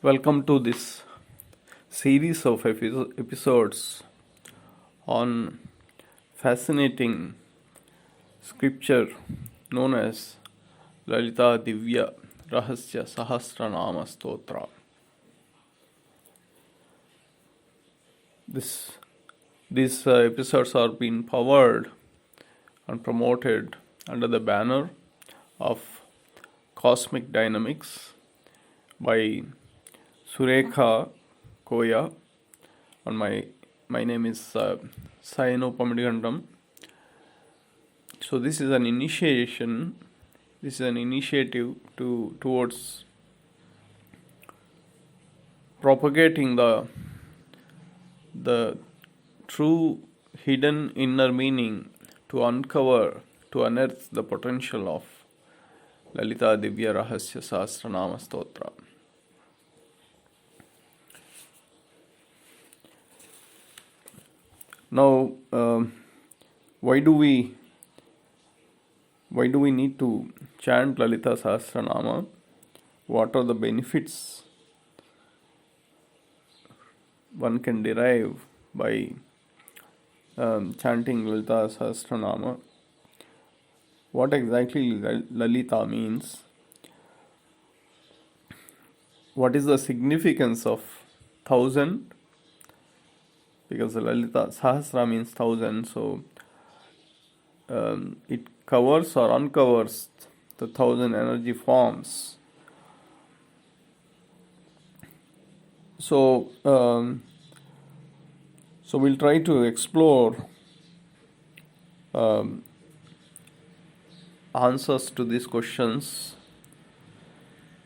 Welcome to this series of episodes on fascinating scripture known as Lalita Divya Rahasya Sahasranama Stotra. These episodes are being powered and promoted under the banner of Cosmic Dynamics by Surekha Koya, and my name is Sayano Pamadikandam. So this is an initiation. This is an initiative towards propagating the true hidden inner meaning, to unearth the potential of Lalita Divya Rahasya Sahasranama Stotra. Now, why do we need to chant Lalita Sahasranama? What are the benefits one can derive by chanting Lalita Sahasranama? What exactly Lalita means? What is the significance of 1000? Because the Lalita Sahasra means 1000, so it covers or uncovers the 1000 energy forms. So we'll try to explore answers to these questions,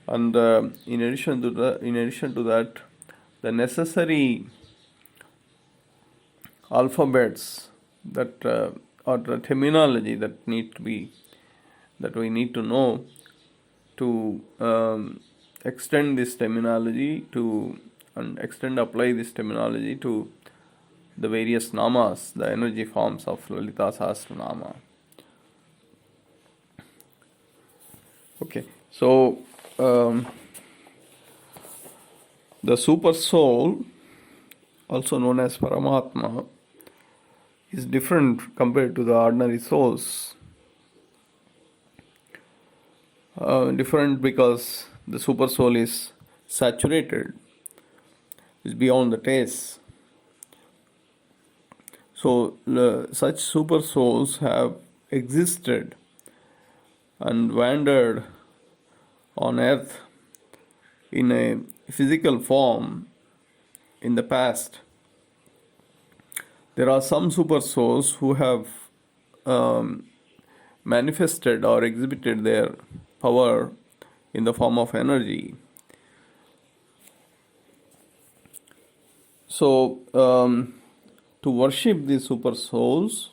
and in addition to that, the necessary alphabets that or the terminology that we need to know to extend this terminology apply this terminology to the various namas, the energy forms of Lalita Sahasranama. Okay, so the super soul, also known as Paramatma, is different compared to the ordinary souls. Different because the super soul is saturated, is beyond the taste. So such super souls have existed and wandered on earth in a physical form in the past. There are some super souls who have manifested or exhibited their power in the form of energy. So to worship these super souls,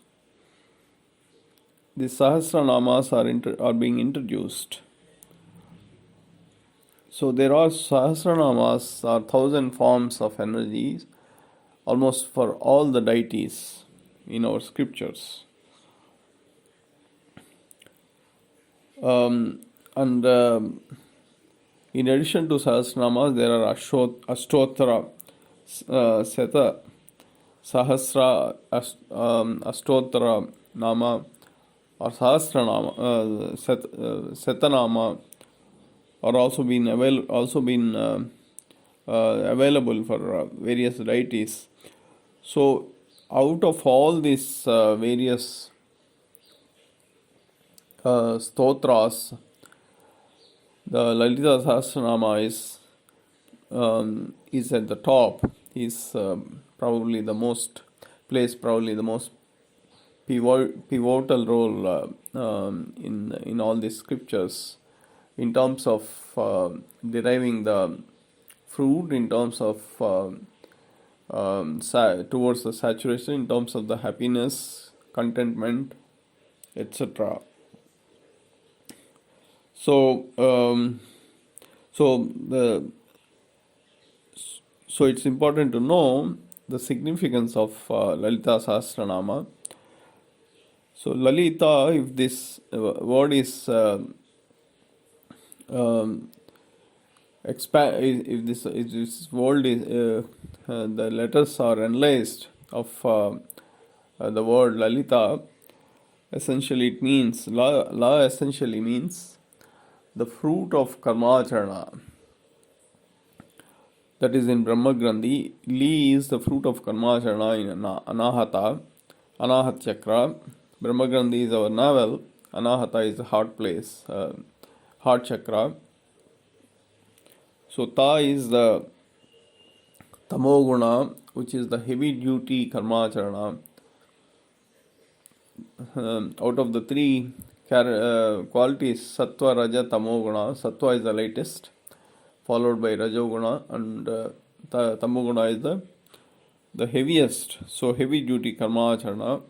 the Sahasranamas are being introduced. So there are Sahasranamas, or 1000 forms of energies, almost for all the deities in our scriptures. And in addition to Sahasranamas, there are Ashtotra, Seta, Sahasra, Ashtotra Nama, or Sahasranama, Setanama, are also been available for various deities. So out of all these various stotras, the Lalita Sahasranama is at the top. Is probably the most pivotal role in all these scriptures, in terms of deriving the fruit, in terms of towards the saturation, in terms of the happiness, contentment, etc. So it's important to know the significance of Lalita Sahasranama. So Lalita, if this word is expand, if this world is the letters are analyzed of the word Lalita, essentially it means la essentially means the fruit of karmacharana. That is in Brahma Grandhi. Li is the fruit of karmacharana in Anahat Chakra. Brahma Grandhi is our navel. Anahata is the heart place, heart chakra. So Ta is the Tamoguna, which is the heavy duty karmacharana. Out of the three qualities, Sattva, Raja, Tamoguna, Sattva is the lightest, followed by Rajoguna, and Tamoguna is the heaviest. So heavy duty karmacharana.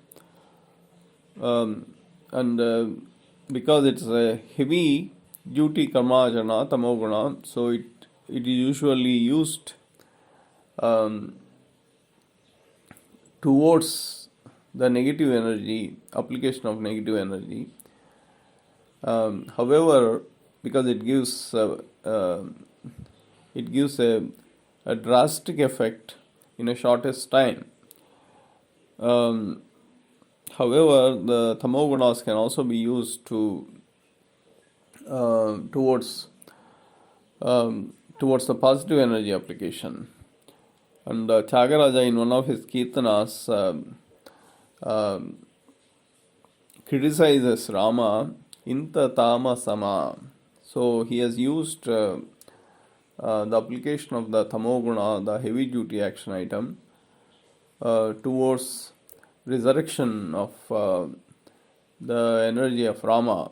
And because it's a heavy duty karmacharana, Tamoguna, so it is usually used towards the negative energy, application of negative energy. However, because it gives a drastic effect in a shortest time. However, the tamogunas can also be used towards the positive energy application. And Tyagaraja, in one of his kirtanas, criticizes Rama, Inta Tama Sama. So he has used the application of the tamoguna, the heavy duty action item, towards resurrection of the energy of Rama.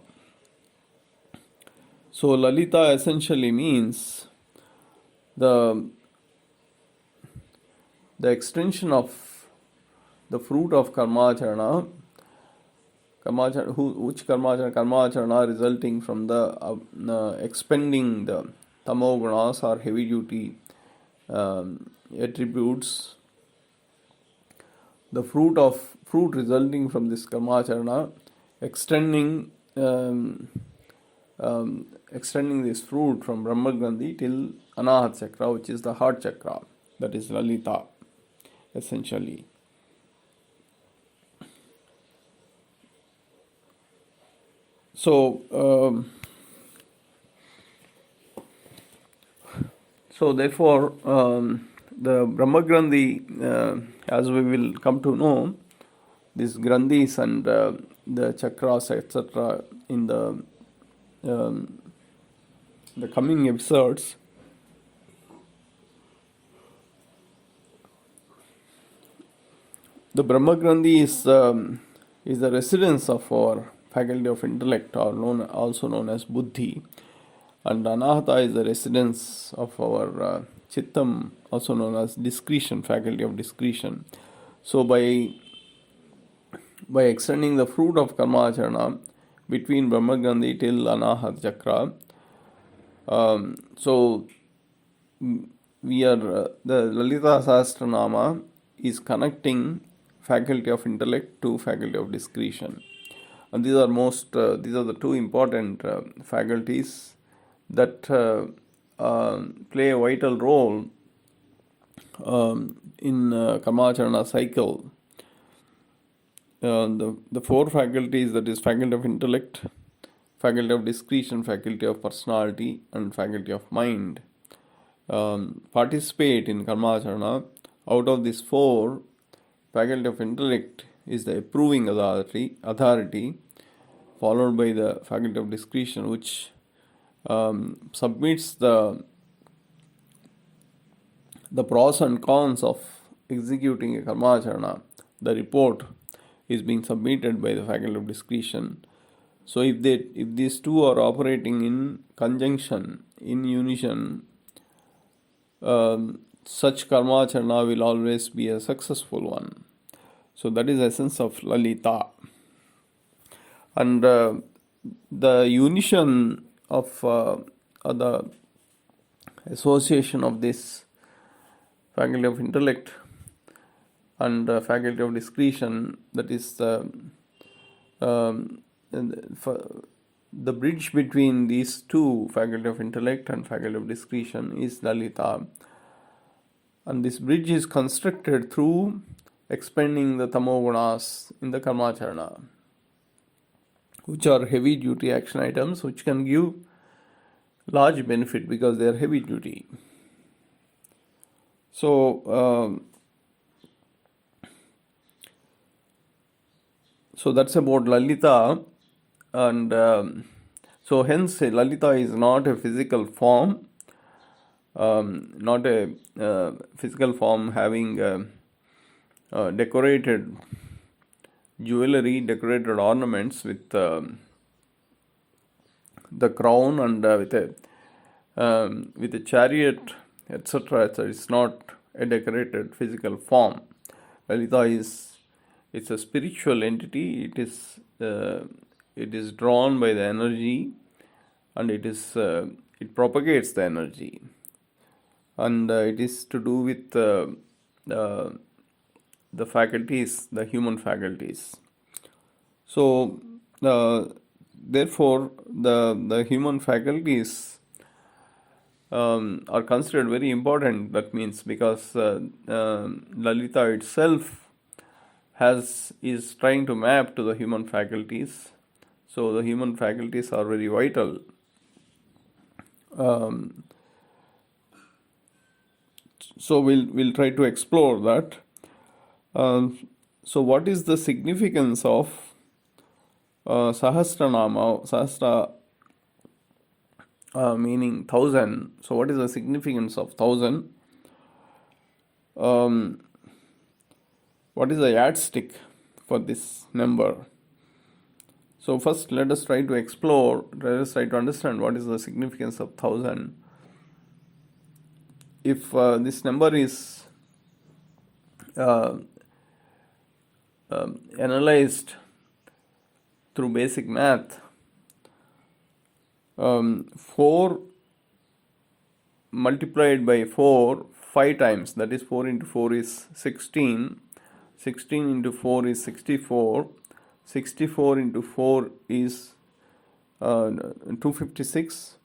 So Lalita essentially means the extension of the fruit of karmacharana, which karmacharana resulting from the expending the tamogunas or heavy duty attributes. The fruit resulting from this karmacharana, extending this fruit from Brahma Grandhi till Anahat Chakra, which is the heart chakra, that is Lalita, essentially. So therefore, the Brahma Grandhi, as we will come to know, these Grandhis and the chakras, etc., in the coming episodes, the Brahma Grandhi is the residence of our faculty of intellect, or also known as Buddhi, and Anahata is the residence of our Chittam, also known as discretion, faculty of discretion. So by extending the fruit of karmacharana between Brahma Grandhi till Anahat Chakra, so we are the Lalita Sahasranama is connecting faculty of intellect to faculty of discretion, and these are the two important faculties that play a vital role in karmacharana cycle. The four faculties, that is faculty of intellect, faculty of discretion, faculty of personality, and faculty of mind, participate in karmacharana. Out of these four, faculty of intellect is the approving authority, followed by the faculty of discretion, which submits the pros and cons of executing a karmacharana. The report is being submitted by the faculty of discretion. So if these two are operating in conjunction, in unison, such karmacharana will always be a successful one. So that is the essence of Lalita. And the unison of the association of this faculty of intellect and faculty of discretion, that is the bridge between these two, faculty of intellect and faculty of discretion, is Lalita. And this bridge is constructed through expending the tamogunas in the karmacharana, which are heavy duty action items which can give large benefit because they are heavy duty. So that's about Lalita, and so hence Lalita is not a physical form, not a physical form having decorated jewelry, decorated ornaments with the crown and with a chariot, etc. It's not a decorated physical form. Lalita it's a spiritual entity. It is drawn by the energy, and it propagates the energy, and it is to do with the faculties, the human faculties. So therefore the human faculties are considered very important. That means because Lalita itself is trying to map to the human faculties. So the human faculties are very vital. So we'll try to explore that. So what is the significance of Sahasranama? Sahasra meaning 1000. So what is the significance of 1000? What is the yardstick for this number? So first let us try to explore, let us try to understand what is the significance of 1000. If this number is analyzed through basic math, 4 multiplied by 4 5 times, that is 4 into 4 is 16, 16 into 4 is 64, 64 into 4 is 256,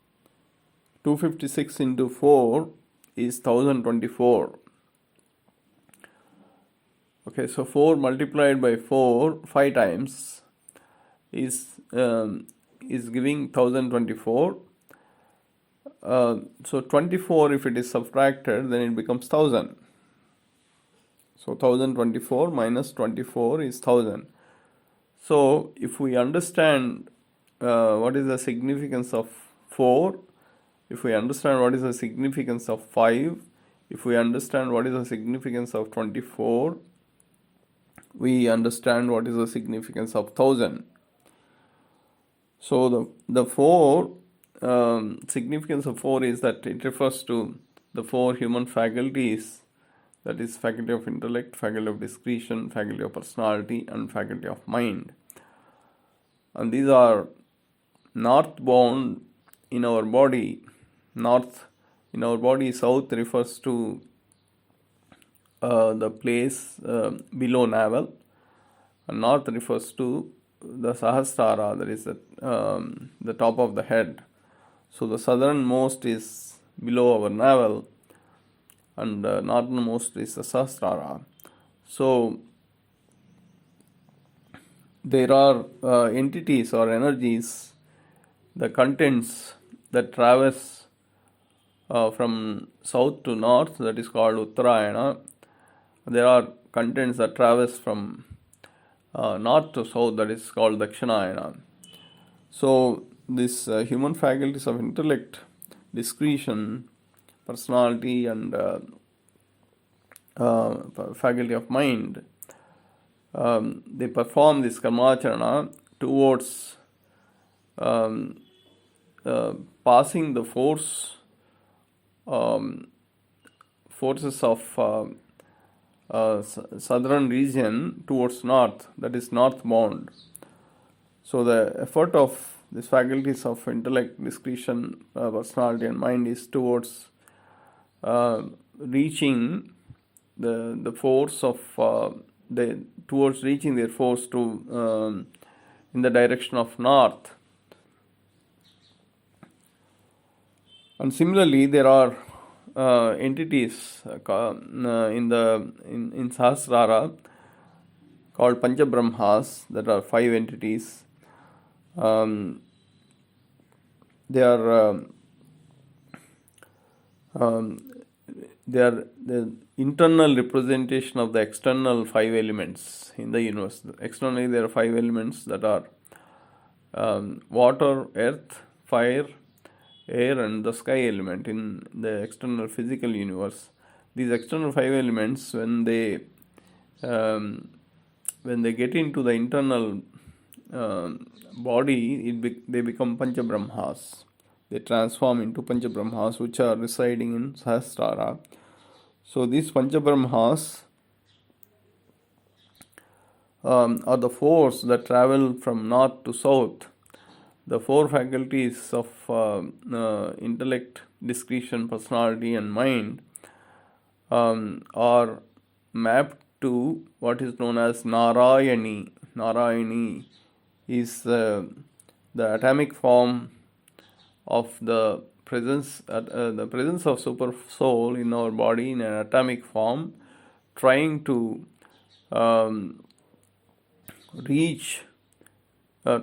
256 into 4 is 1024. Okay, so 4 multiplied by 4 5 times is giving 1024. So 24, if it is subtracted, then it becomes 1000. So 1024 minus 24 is 1000. So if we understand what is the significance of 4, if we understand what is the significance of 5, if we understand what is the significance of 24, we understand what is the significance of 1000. So the 4 significance of 4 is that it refers to the 4 human faculties, that is faculty of intellect, faculty of discretion, faculty of personality, and faculty of mind. And these are northbound in our body. North in our body, south refers to the place below navel, and north refers to the Sahasrara, that is the top of the head. So the southernmost is below our navel, and northernmost is the Sahasrara. So there are entities or energies, the contents that traverse from south to north, that is called Uttarayana. There are contents that traverse from north to south, that is called Dakshinayana. So this human faculties of intellect, discretion, personality, and faculty of mind, they perform this karmacharana towards passing the forces of southern region towards north, that is northbound. So the effort of these faculties of intellect, discretion, personality, and mind is towards reaching the force of towards reaching their force to in the direction of north. And similarly, there are entities in Sahasrara called Panchabrahmas. That are 5 entities. Um, they are um, they are the internal representation of the external 5 elements in the universe. Externally, there are 5 elements that are water, earth, fire, air, and the sky element in the external physical universe. These external 5 elements, um, when they get into the internal body, they become Panchabrahmas. They transform into Panchabrahmas, which are residing in Sahasrara. So these Panchabrahmas are the force that travel from north to south. The 4 faculties of intellect, discretion, personality, and mind are mapped to what is known as Narayani. Narayani is the atomic form of the presence of super soul in our body in an atomic form, trying to um, reach,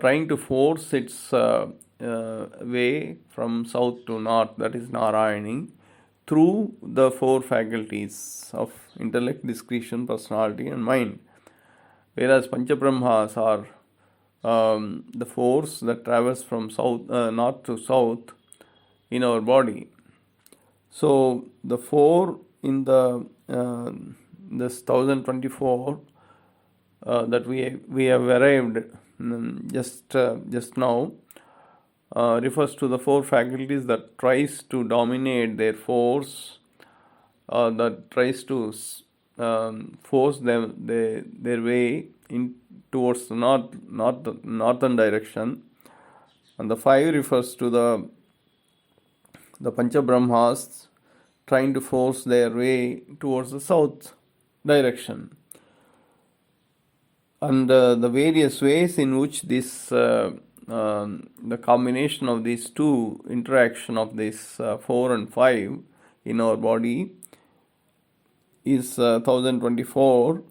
trying to force its way from south to north, that is Narayani, through the 4 faculties of intellect, discretion, personality, and mind. Whereas Panchabrahmas are the force that travels from north to south in our body. So the 4 in this 1024 that we have arrived just now refers to the 4 faculties that tries to dominate their force, that tries to force their way in towards the northern direction, and the 5 refers to the Panchabrahmas trying to force their way towards the south direction. And the various ways in which the combination of these two, interaction of these 4 and 5 in our body is 1024,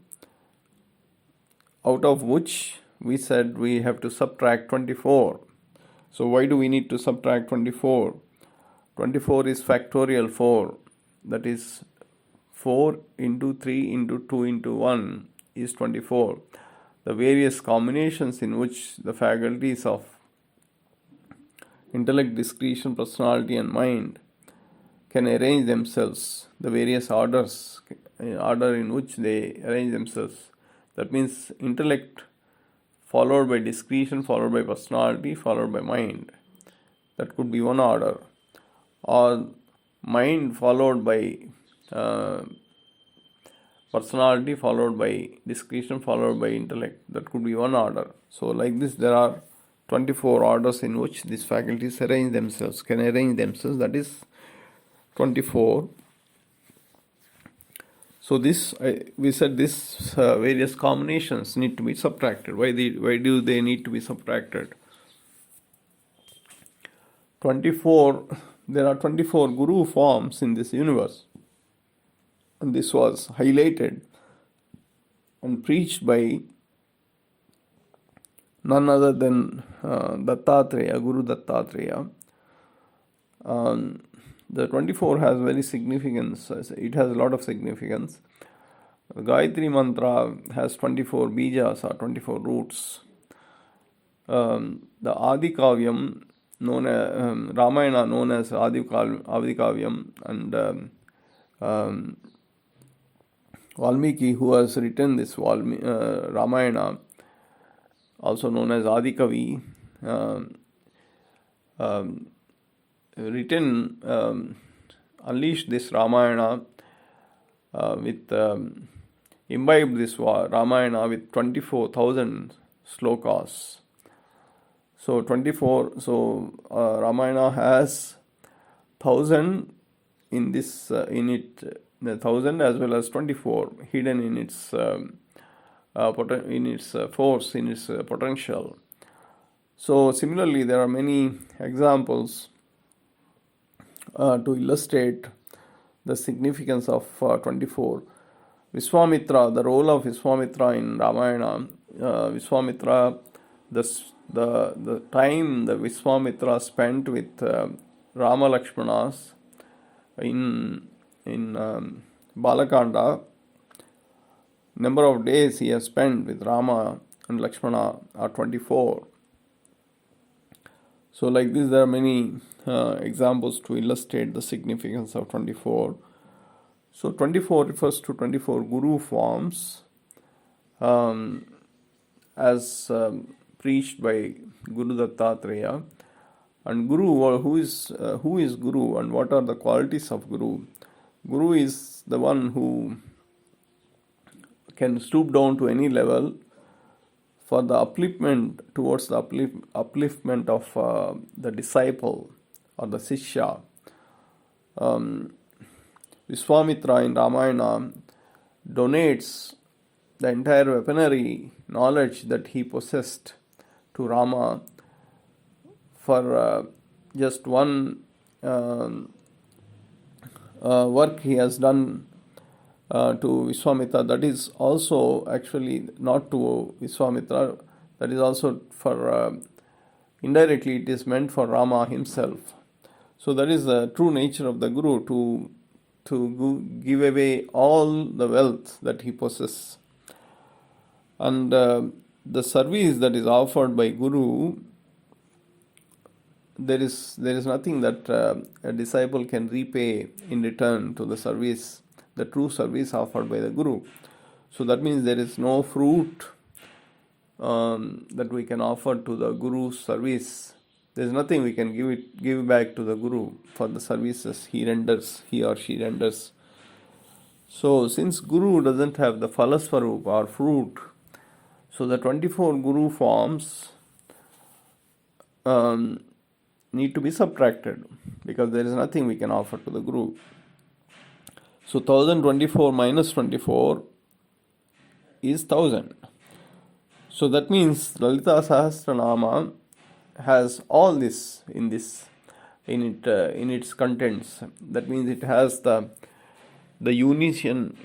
out of which we said we have to subtract 24. So why do we need to subtract 24? 24 is factorial 4, that is 4 into 3 into 2 into 1 is 24. The various combinations in which the faculties of intellect, discretion, personality, and mind can arrange themselves, the various orders, order in which they arrange themselves. That means intellect followed by discretion, followed by personality, followed by mind. That could be one order. Or mind followed by personality, followed by discretion, followed by intellect. That could be one order. So like this, there are 24 orders in which these faculties can arrange themselves. That is 24. So we said this various combinations need to be subtracted. Why do they need to be subtracted? 24. There are 24 guru forms in this universe, and this was highlighted and preached by none other than Dattatreya, Guru Dattatreya. The 24 has very significance. It has a lot of significance. The Gayatri Mantra has 24 bijas or 24 roots. The Adi Kavyam, known as Ramayana, known as Adi Kavyam, and Valmiki, who has written this Ramayana, also known as Adi Kavi, unleashed this Ramayana imbibed this Ramayana with 24,000 slokas. So Ramayana has 1,000 in this the 1,000 as well as 24 hidden in its force, in its potential. So similarly, there are many examples to illustrate the significance of 24. Vishwamitra, the role of Vishwamitra in Ramayana. Vishwamitra, the time that Vishwamitra spent with Rama Lakshmanas in Balakanda, number of days he has spent with Rama and Lakshmana are 24. So like this there are many examples to illustrate the significance of 24. So 24 refers to 24 Guru forms as preached by Guru Dattatreya. And Guru, who is Guru and what are the qualities of Guru? Guru is the one who can stoop down to any level for the upliftment towards the upliftment of the disciple or the Sishya. Vishwamitra in Ramayana donates the entire weaponry knowledge that he possessed to Rama for just one work he has done to Vishwamitra. That is also actually not to Vishwamitra, that is also for indirectly it is meant for Rama himself. So that is the true nature of the Guru, to give away all the wealth that he possesses. And the service that is offered by Guru, there is nothing that a disciple can repay in return to the service, the true service offered by the Guru. So that means there is no fruit that we can offer to the Guru's service. There is nothing we can give back to the Guru for the services he or she renders. So since Guru doesn't have the Phalasvarup or fruit, so the 24 Guru forms need to be subtracted because there is nothing we can offer to the Guru. So 1024 minus 24 is 1000. So that means Lalita Sahasranama has all this in its contents. That means it has the unition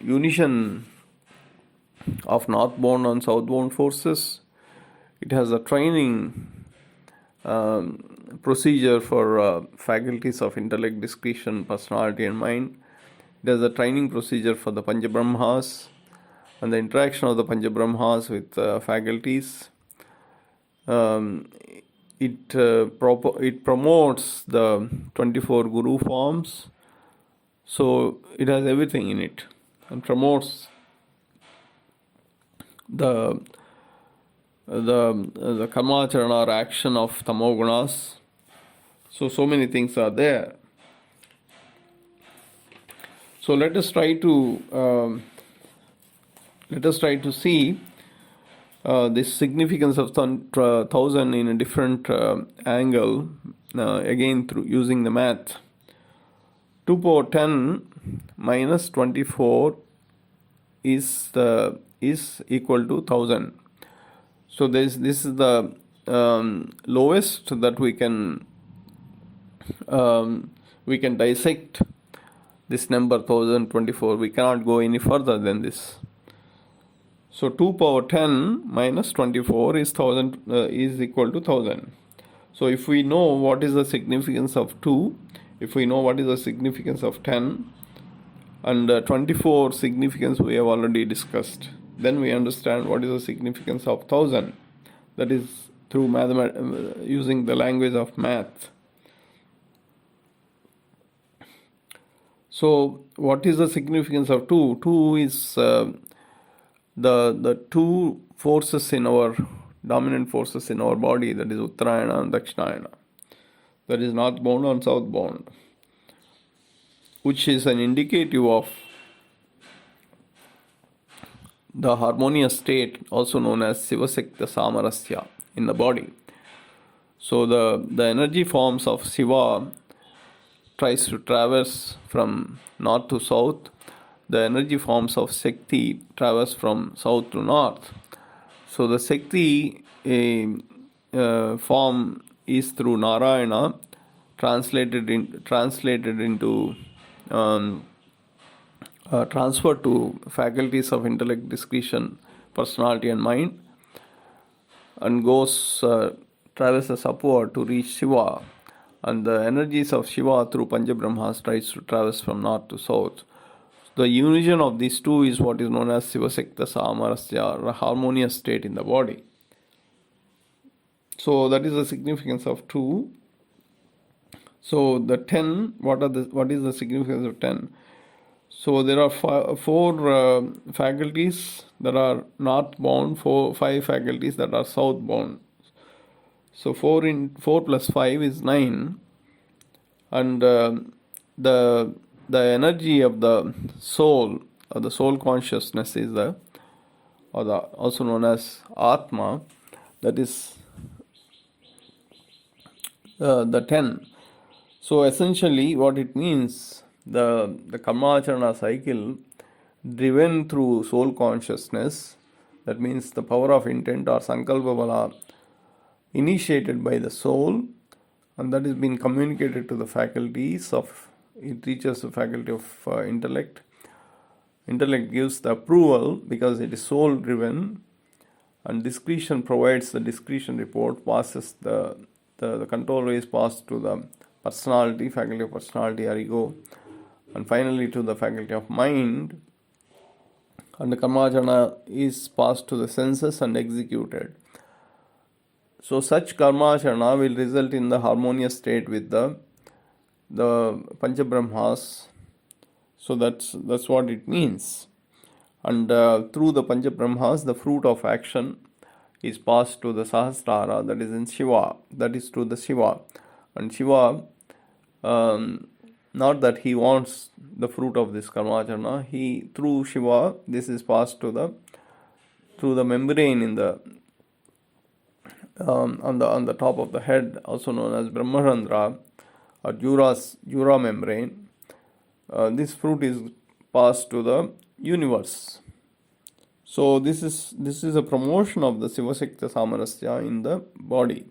of northbound and southbound forces. It has a training procedure for faculties of intellect, discretion, personality and mind. It has a training procedure for the Panchabrahmas and the interaction of the Panchabrahmas with faculties. It promotes the 24 Guru forms. So it has everything in it and promotes the karmacharana or action of tamogunas. So many things are there. So let us try to see this significance of 1000 in a different angle, again through using the math. 2 power 10 minus 24 is equal to 1000. So this is the lowest that we can dissect this number 1024. We cannot go any further than this. So 2 power 10 minus 24 is equal to 1000. So if we know what is the significance of 2, if we know what is the significance of 10, and 24 significance we have already discussed, then we understand what is the significance of 1000. That is through using the language of math. So what is the significance of 2? 2 is the two forces in our dominant forces in our body, that is Uttarayana and Dakshinayana, that is northbound and southbound, which is an indicative of the harmonious state, also known as Sivasekta Samarasya in the body. So the energy forms of Siva tries to traverse from north to south. The energy forms of Shakti traverse from south to north. So the Shakti form is through Narayana translated into transferred to faculties of intellect, discretion, personality, and mind, and traverses upward to reach Shiva. And the energies of Shiva through Panchabrahmas tries to traverse from north to south. The union of these two is what is known as Sivasekta Samarasya, or a harmonious state in the body. So that is the significance of 2. So the 10, what is the significance of 10? So there are four faculties that are northbound, 5 faculties that are southbound. So 4 plus 5 is 9, and the energy of the soul, or the soul consciousness, is also known as Atma. That is the 10. So essentially, what it means, the Karmacharana cycle driven through soul consciousness, that means the power of intent or Sankalpa Bala initiated by the soul, and that is being communicated to the faculties of, it reaches the faculty of intellect. Intellect gives the approval because it is soul driven, and discretion provides the discretion report, passes the control is passed to the personality, faculty of personality or ego, and finally to the faculty of mind, and the Karmacharana is passed to the senses and executed. So such Karmacharana will result in the harmonious state with the Panchabrahmas. So that's what it means. And through the Panchabrahmas, the fruit of action is passed to the Sahasrara, that is in Shiva, that is to the Shiva. And Shiva, not that he wants the fruit of this Karmacharana, through Shiva, this is passed through the membrane in the on the top of the head, also known as Brahmarandra or Jura membrane. This fruit is passed to the universe. So this is a promotion of the Sivasekta Samarasya in the body.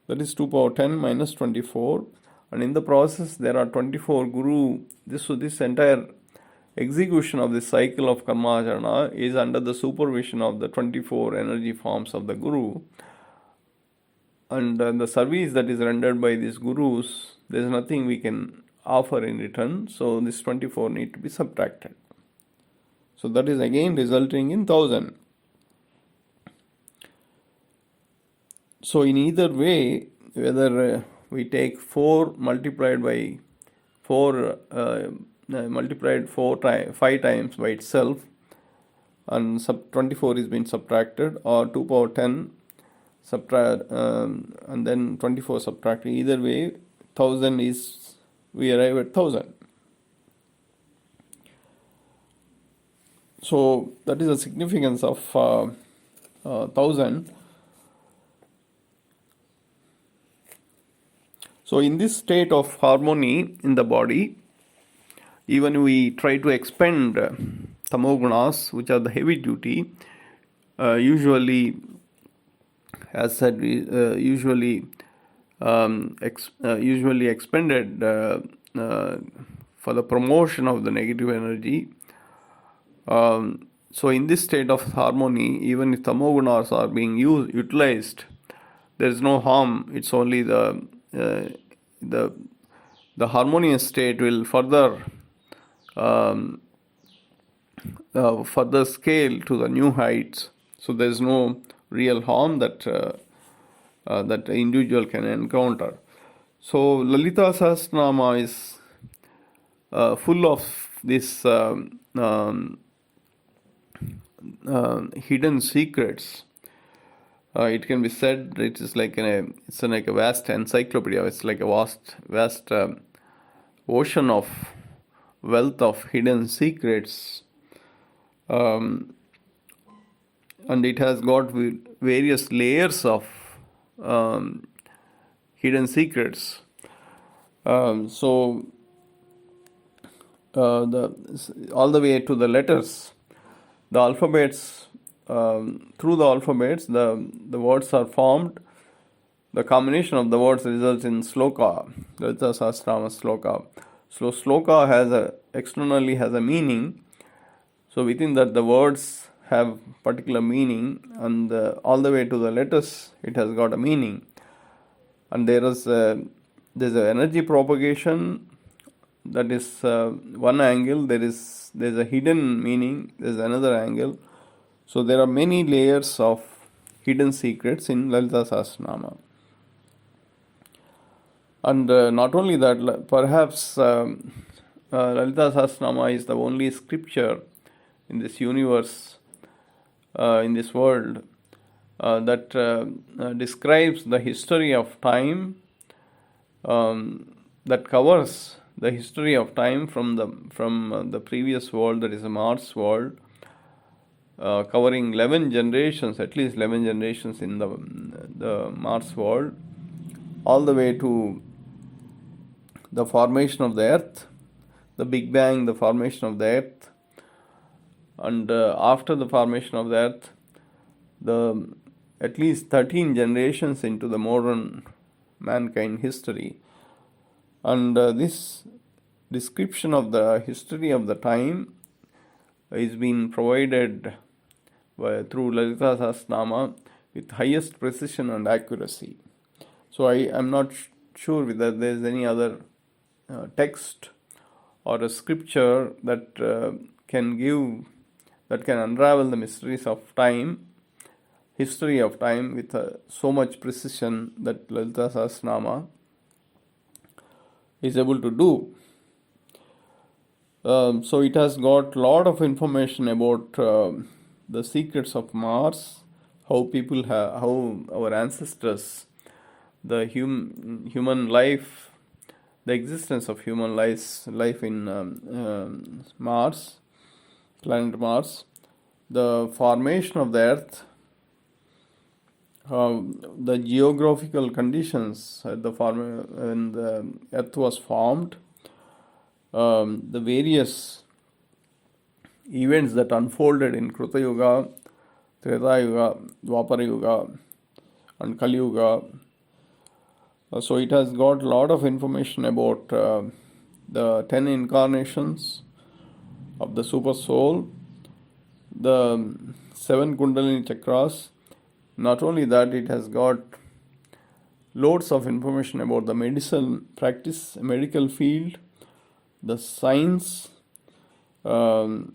That is 2 power 10 minus 24. And in the process there are 24 Guru. This entire execution of this cycle of Karmacharana is under the supervision of the 24 energy forms of the Guru. And the service that is rendered by these Gurus, there is nothing we can offer in return. So this 24 need to be subtracted. So that is again resulting in 1000. So in either way, whether we take 4 multiplied by 4 multiplied 5 times by itself, and 24 is being subtracted, or 2 power 10 subtract and then 24 subtracted, either way 1000 is, we arrive at 1000. So that is the significance of 1000. So in this state of harmony in the body, even we try to expend tamogunas, which are the heavy duty, usually, as said, usually expended for the promotion of the negative energy. So in this state of harmony, even if tamogunas are being utilized, there is no harm. It's only the harmonious state will further scale to the new heights. So there is no real harm that the individual can encounter. So Lalita Sahasranama is full of this hidden secrets. It can be said it is like it's like a vast encyclopedia. It's like a vast ocean of wealth of hidden secrets, and it has got various layers of hidden secrets. So all the way to the letters, the alphabets. Through the alphabets, the words are formed, the combination of the words results in sloka, Lalita Sahasranama sloka. So sloka externally has a meaning. So within that the words have particular meaning, and all the way to the letters it has got a meaning. And there's an energy propagation, that is one angle. There's a hidden meaning, there's another angle. So there are many layers of hidden secrets in Lalita Sahasranama. And not only that, perhaps Lalita Sahasranama is the only scripture in this universe, in this world, that describes the history of time, that covers the history of time from the previous world, that is the Mars world, covering 11 generations, at least 11 generations in the Mars world, all the way to the formation of the earth, the Big Bang, the formation of the earth, and after the formation of the earth, the at least 13 generations into the modern mankind history. And this description of the history of the time is being provided through Lalita Sahasranama with highest precision and accuracy. So I am not sure whether there is any other text or a scripture that can unravel the mysteries of time, history of time, with so much precision that Lalita Sahasranama is able to do. So it has got a lot of information about the secrets of Mars, how our ancestors, the human life, the existence of human life in Mars, planet Mars, the formation of the Earth, the geographical conditions when the Earth was formed, the various events that unfolded in Kruta Yuga, Treta Yuga, Dwapara Yuga, and Kali Yuga. So it has got a lot of information about the 10 incarnations of the Super Soul, the 7 Kundalini Chakras. Not only that, it has got loads of information about the medicine practice, medical field, the science, the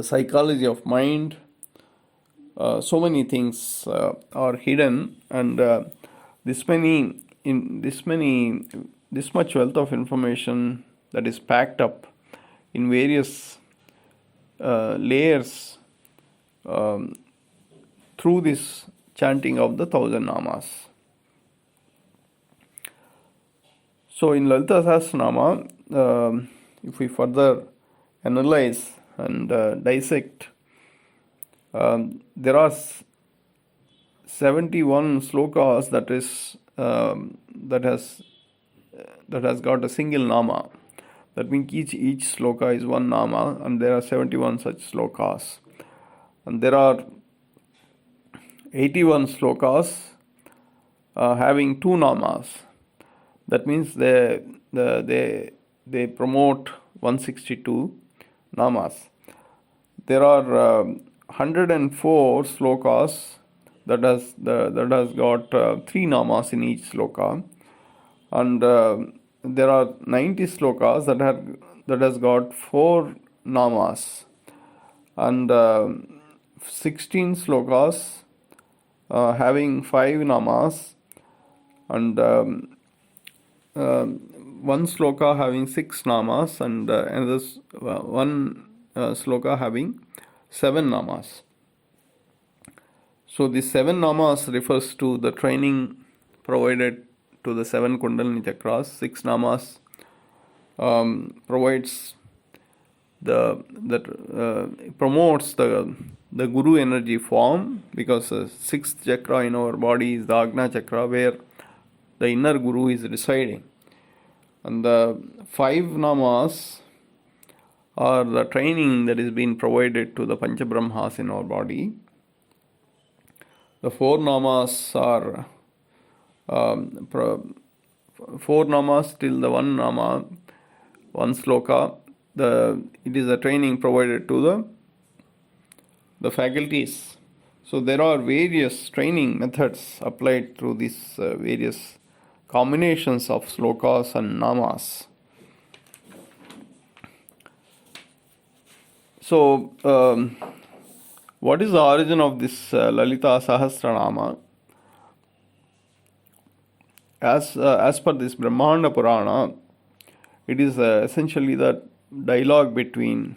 psychology of mind. So many things are hidden, and this much wealth of information that is packed up in various layers through this chanting of the 1000 namas. So in Lalita Sahasranama, if we further analyze and dissect, there are 71 slokas that has got a single nama. That means each sloka is one nama, and there are 71 such slokas. And there are 81 slokas having two namas. That means they promote 162 namas. There are 104 slokas that has got 3 namas in each sloka, and there are 90 slokas that has got 4 namas, and 16 slokas having 5 namas, and one sloka having 6 namas, and another one sloka having 7 namas. So the 7 namas refers to the training provided to the 7 Kundalini Chakras. 6 namas provides promotes the Guru energy form, because the 6th chakra in our body is the Agna chakra, where the inner Guru is residing. And the 5 namas are the training that is being provided to the Panchabrahmas in our body. The four namas are um, pro- four namas till the one nama, one sloka. It is a training provided to the faculties. So there are various training methods applied through these various combinations of slokas and namas. So, what is the origin of this Lalita Sahasranama? As per this Brahmanda Purana, it is essentially the dialogue between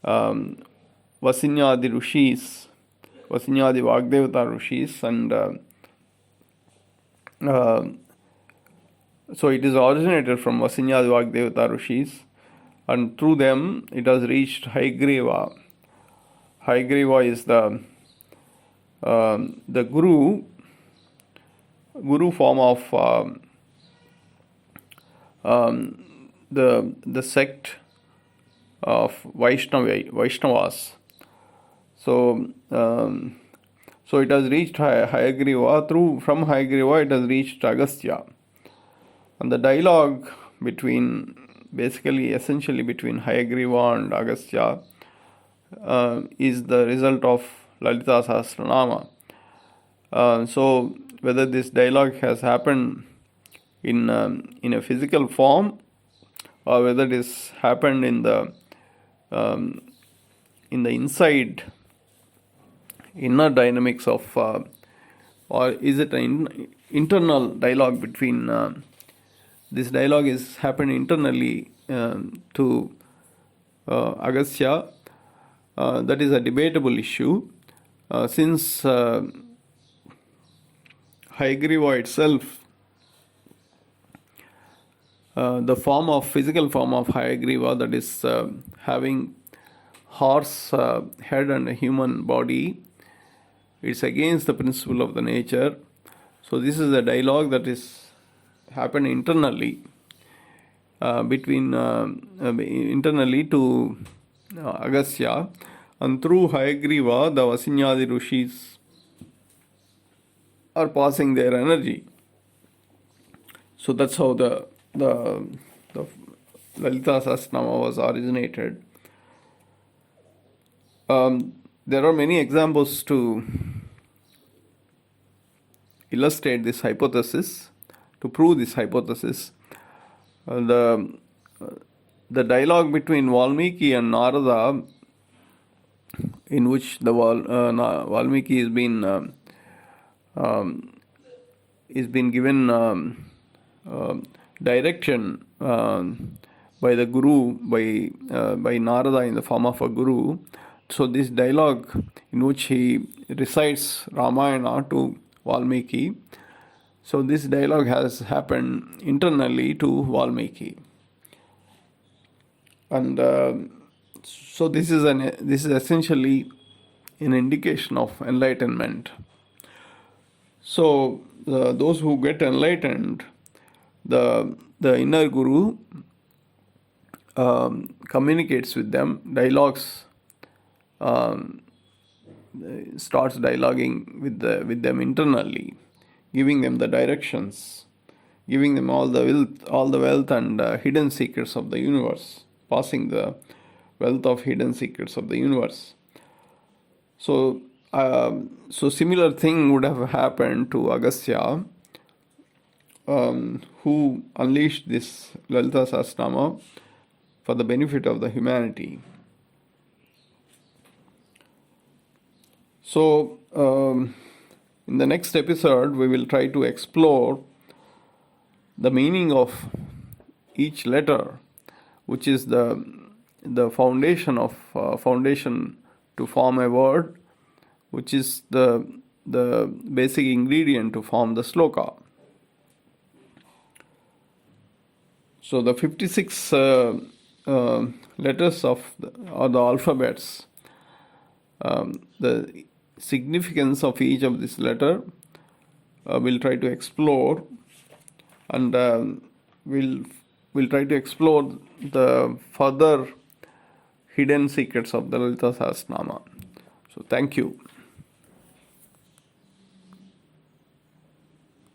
Vasinyadi Rishis, Vasinyadi Vagdevata Rishis, and so it is originated from Vasinyadi Vagdevata Rishis, and through them it has reached Haygreva. Haygreva is the guru form of the sect of Vaishnavas. So so it has reached Hayagriva. From Hayagriva it has reached Agastya, and the dialogue essentially between Hayagriva and Agastya is the result of Lalita Sahasranama. So whether this dialogue has happened in a physical form, or whether it has happened in the inside inner dynamics of, or is it an internal dialogue between? This dialogue is happened internally to Agastya. That is a debatable issue, since Hayagriva itself, the physical form of Hayagriva, that is having horse head and a human body, it's against the principle of the nature. So this is a dialogue that is happened internally internally to Agastya, and through Hayagriva the Vasinyadi Rishis are passing their energy. So that's how the Lalita Sahasranama was originated. There are many examples to illustrate this hypothesis, to prove this hypothesis. The dialogue between Valmiki and Narada, in which the Valmiki is been given direction by the Guru, by Narada in the form of a Guru. So this dialogue, in which he recites Ramayana to Valmiki, so this dialogue has happened internally to Valmiki, and so this is essentially an indication of enlightenment. So those who get enlightened, the inner Guru communicates with them, dialogues, starts dialoguing with them internally, giving them the directions, giving them all the wealth and hidden secrets of the universe, passing the wealth of hidden secrets of the universe. So similar thing would have happened to Agastya, who unleashed this Lalita Sahasranama for the benefit of the humanity. So in the next episode, we will try to explore the meaning of each letter, which is the foundation to form a word, which is the basic ingredient to form the sloka. So the 56 letters or the alphabets, the significance of each of this letter we'll try to explore, and we'll try to explore the further hidden secrets of the Lalita Sahasranama. So thank you.